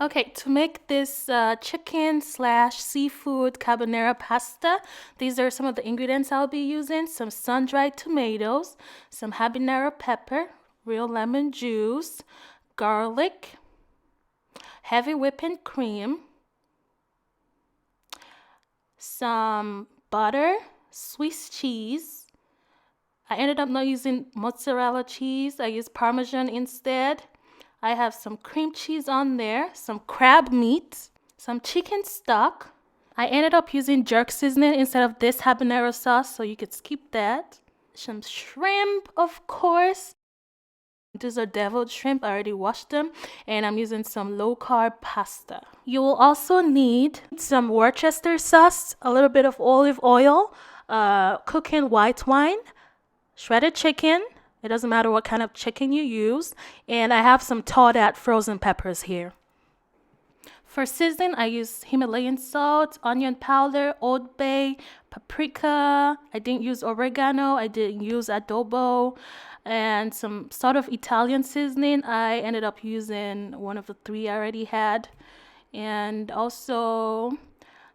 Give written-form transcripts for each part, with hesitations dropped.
Okay, to make this chicken slash seafood carbonara pasta, these are some of the ingredients I'll be using. Some sun-dried tomatoes, some habanero pepper, real lemon juice, garlic, heavy whipping cream, some butter, Swiss cheese. I ended up not using mozzarella cheese. I used Parmesan instead. I have some cream cheese on there, some crab meat, some chicken stock. I ended up using jerk seasoning instead of this habanero sauce, so you could skip that. Some shrimp, of course. These are deviled shrimp. I already washed them. And I'm using some low-carb pasta. You will also need some Worcester sauce, a little bit of olive oil, cooking white wine, shredded chicken. It doesn't matter what kind of chicken you use. And I have some thawed frozen peppers here. For seasoning, I use Himalayan salt, onion powder, Old Bay, paprika. I didn't use oregano. I didn't use adobo. And some sort of Italian seasoning. I ended up using one of the three I already had. And also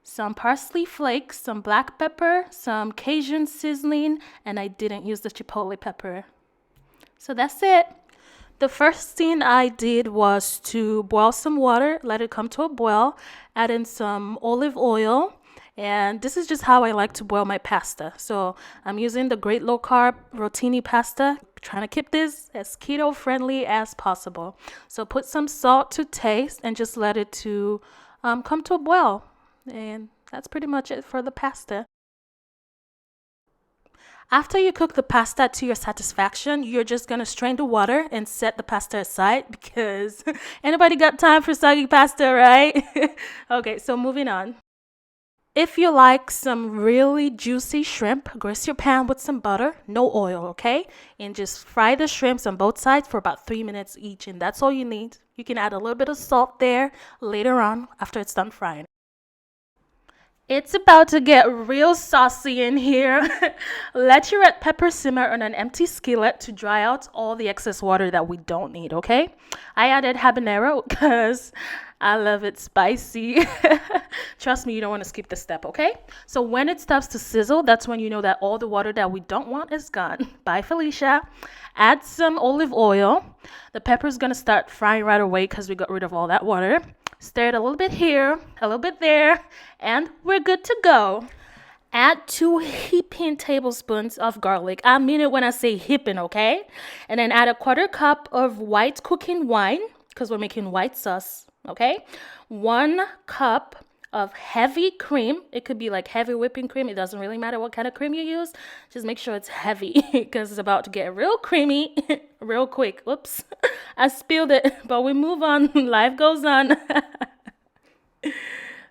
some parsley flakes, some black pepper, some Cajun seasoning, and I didn't use the chipotle pepper. So that's it. The first thing I did was to boil some water, let it come to a boil, add in some olive oil, and this is just how I like to boil my pasta. So I'm using the Great Low Carb Rotini pasta, trying to keep this as keto friendly as possible. So put some salt to taste and just let it to come to a boil. And that's pretty much it for the pasta. After you cook the pasta to your satisfaction, you're just going to strain the water and set the pasta aside because anybody got time for soggy pasta, right? Okay, so moving on. If you like some really juicy shrimp, grease your pan with some butter, no oil, okay? And just fry the shrimps on both sides for about 3 minutes each, and that's all you need. You can add a little bit of salt there later on after it's done frying. It's about to get real saucy in here. Let your red pepper simmer on an empty skillet to dry out all the excess water that we don't need, okay? I added habanero because I love it spicy. Trust me, you don't want to skip this step, okay? So when it starts to sizzle, that's when you know that all the water that we don't want is gone. Bye, Felicia. Add some olive oil. The pepper is going to start frying right away because we got rid of all that water. Stir it a little bit here, a little bit there, and we're good to go. Add 2 heaping tablespoons of garlic. I mean it when I say heaping, okay? And then add a 1/4 cup of white cooking wine, because we're making white sauce, okay? 1 cup of heavy cream. It could be like heavy whipping cream. It doesn't really matter what kind of cream you use. Just make sure it's heavy because it's about to get real creamy real quick. Oops, I spilled it, but we move on. Life goes on.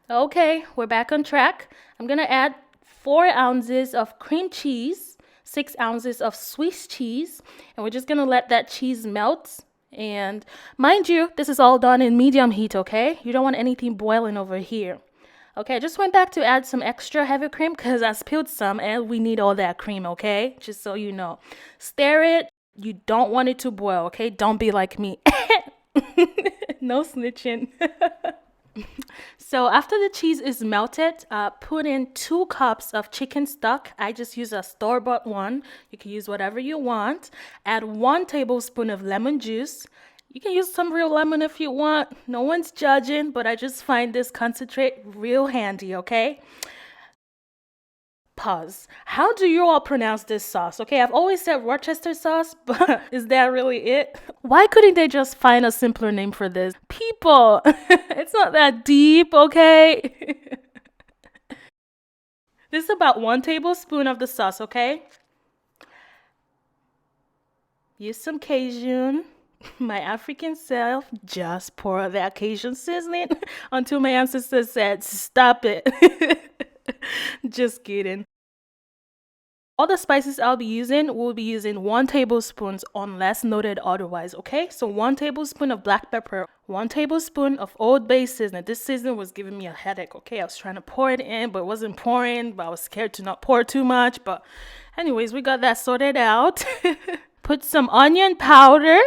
Okay, we're back on track. I'm going to add 4 ounces of cream cheese, 6 ounces of Swiss cheese, and we're just going to let that cheese melt. And mind you, this is all done in medium heat, okay? You don't want anything boiling over here. Okay, I just went back to add some extra heavy cream because I spilled some and we need all that cream, okay? Just so you know. Stir it. You don't want it to boil, okay? Don't be like me. No snitching. So after the cheese is melted, put in 2 cups of chicken stock. I just use a store-bought one. You can use whatever you want. Add 1 tablespoon of lemon juice. You can use some real lemon if you want. No one's judging, but I just find this concentrate real handy, okay? Pause. How do you all pronounce this sauce? Okay, I've always said Worcester sauce, but is that really it? Why couldn't they just find a simpler name for this? People, it's not that deep, okay? This is about 1 tablespoon of the sauce, okay? Use some Cajun. My African self just pour that Cajun seasoning until my ancestors said, stop it. Just kidding. All the spices I'll be using, we'll be using 1 tablespoon unless noted otherwise, okay? So 1 tablespoon of black pepper, 1 tablespoon of Old Bay seasoning. This seasoning was giving me a headache, okay? I was trying to pour it in, but it wasn't pouring, but I was scared to not pour too much. But anyways, we got that sorted out. Put some onion powder,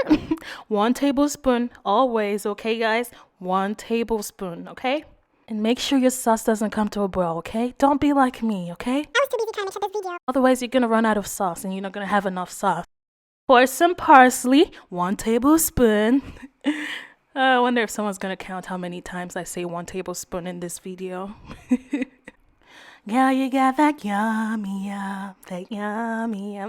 1 tablespoon always, okay guys? 1 tablespoon, okay? And make sure your sauce doesn't come to a boil, okay? Don't be like me, okay? I was too busy trying to make this video. Otherwise, you're gonna run out of sauce and you're not gonna have enough sauce. Pour some parsley, 1 tablespoon. I wonder if someone's gonna count how many times I say 1 tablespoon in this video. Girl, you got that yummy, that yummy.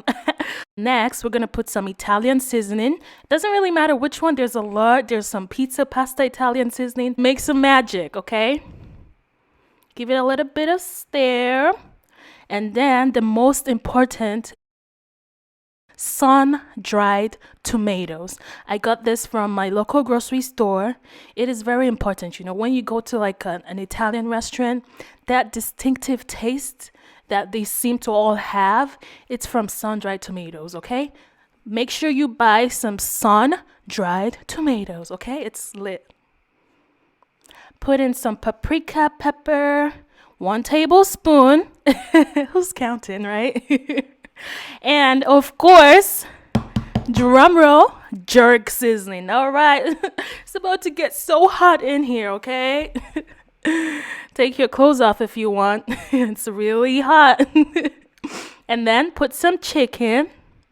Next, we're gonna put some Italian seasoning. Doesn't really matter which one. There's a lot. There's some pizza, pasta, Italian seasoning. Make some magic, okay? Give it a little bit of stir. And then the most important, sun-dried tomatoes. I got this from my local grocery store. It is very important, you know, when you go to like an Italian restaurant, that distinctive taste that they seem to all have, it's from sun-dried tomatoes, okay? Make sure you buy some sun-dried tomatoes, okay? It's lit. Put in some paprika pepper, 1 tablespoon. Who's counting, right? And of course, drum roll, jerk seasoning. All right, it's about to get so hot in here, okay? Take your clothes off if you want. It's really hot. And then put some chicken.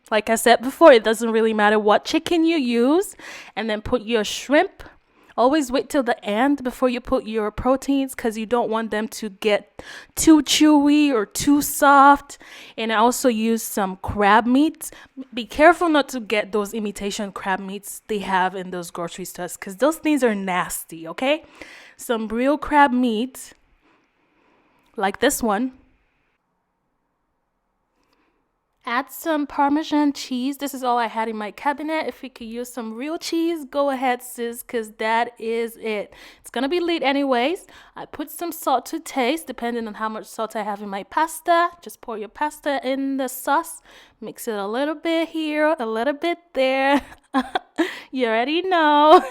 Like I said before, it doesn't really matter what chicken you use. And then put your shrimp. Always wait till the end before you put your proteins because you don't want them to get too chewy or too soft. And I also use some crab meats. Be careful not to get those imitation crab meats they have in those grocery stores because those things are nasty, okay? Some real crab meat, like this one. Add some Parmesan cheese. This is all I had in my cabinet. If you could use some real cheese, go ahead, sis, because that is it. It's going to be lit anyways. I put some salt to taste, depending on how much salt I have in my pasta. Just pour your pasta in the sauce. Mix it a little bit here, a little bit there. You already know.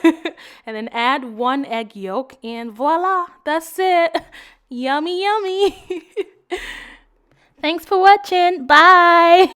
And then add 1 egg yolk, and voila, that's it. Yummy, yummy. Thanks for watching. Bye.